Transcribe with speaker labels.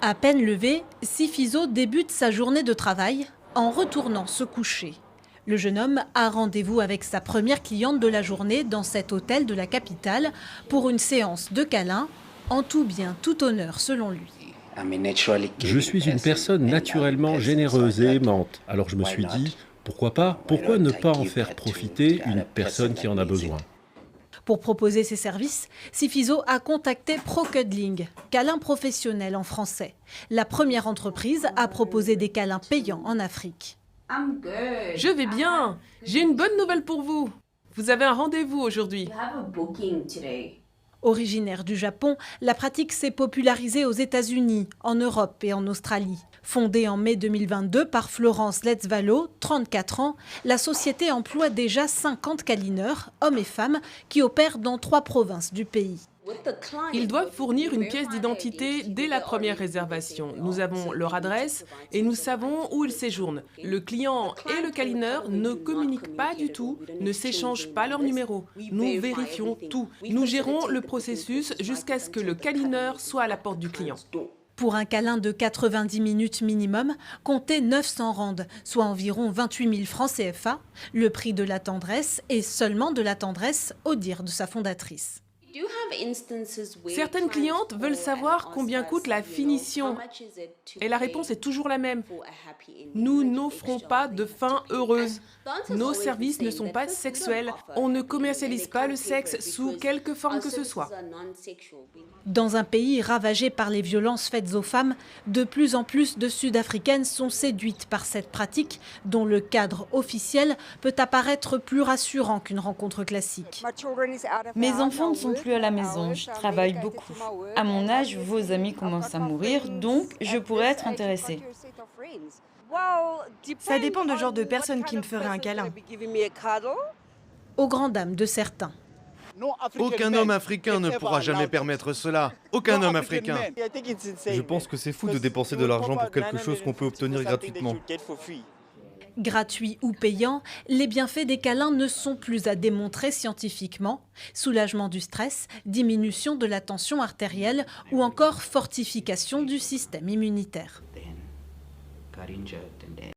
Speaker 1: À peine levé, Sifiso débute sa journée de travail en retournant se coucher. Le jeune homme a rendez-vous avec sa première cliente de la journée dans cet hôtel de la capitale pour une séance de câlins, en tout bien, tout honneur selon lui.
Speaker 2: Je suis une personne naturellement généreuse et aimante. Alors je me suis dit, pourquoi pas? Pourquoi ne pas en faire profiter une personne qui en a besoin?
Speaker 1: Pour proposer ses services, Sifiso a contacté ProCuddling, câlin professionnel en français, la première entreprise à proposer des câlins payants en Afrique.
Speaker 3: Je vais bien. J'ai une bonne nouvelle pour vous. Vous avez un rendez-vous aujourd'hui.
Speaker 1: Originaire du Japon, la pratique s'est popularisée aux États-Unis, en Europe et en Australie. Fondée en mai 2022 par Florence Letzvalo, 34 ans, la société emploie déjà 50 câlineurs, hommes et femmes, qui opèrent dans 3 provinces du pays.
Speaker 3: Ils doivent fournir une pièce d'identité dès la première réservation. Nous avons leur adresse et nous savons où ils séjournent. Le client et le câlineur ne communiquent pas du tout, ne s'échangent pas leur numéro. Nous vérifions tout. Nous gérons le processus jusqu'à ce que le câlineur soit à la porte du client.
Speaker 1: Pour un câlin de 90 minutes minimum, comptez 900 rand, soit environ 28 000 francs CFA. Le prix de la tendresse est seulement de la tendresse, au dire de sa fondatrice.
Speaker 3: Certaines clientes veulent savoir combien coûte la finition. Et la réponse est toujours la même. Nous n'offrons pas de fin heureuse. Nos services ne sont pas sexuels. On ne commercialise pas le sexe sous quelque forme que ce soit.
Speaker 1: Dans un pays ravagé par les violences faites aux femmes, de plus en plus de Sud-Africaines sont séduites par cette pratique dont le cadre officiel peut apparaître plus rassurant qu'une rencontre classique.
Speaker 4: Mes enfants ne sont plus à la maison, je travaille beaucoup. À mon âge, vos amis commencent à mourir, donc je pourrais être intéressée.
Speaker 5: Ça dépend du genre de personne qui me ferait un câlin.
Speaker 1: Aux grandes dames de certains.
Speaker 6: Aucun homme africain ne pourra jamais permettre cela. Aucun homme africain.
Speaker 7: Je pense que c'est fou de dépenser de l'argent pour quelque chose qu'on peut obtenir gratuitement.
Speaker 1: Gratuits ou payants, les bienfaits des câlins ne sont plus à démontrer scientifiquement. Soulagement du stress, diminution de la tension artérielle ou encore fortification du système immunitaire.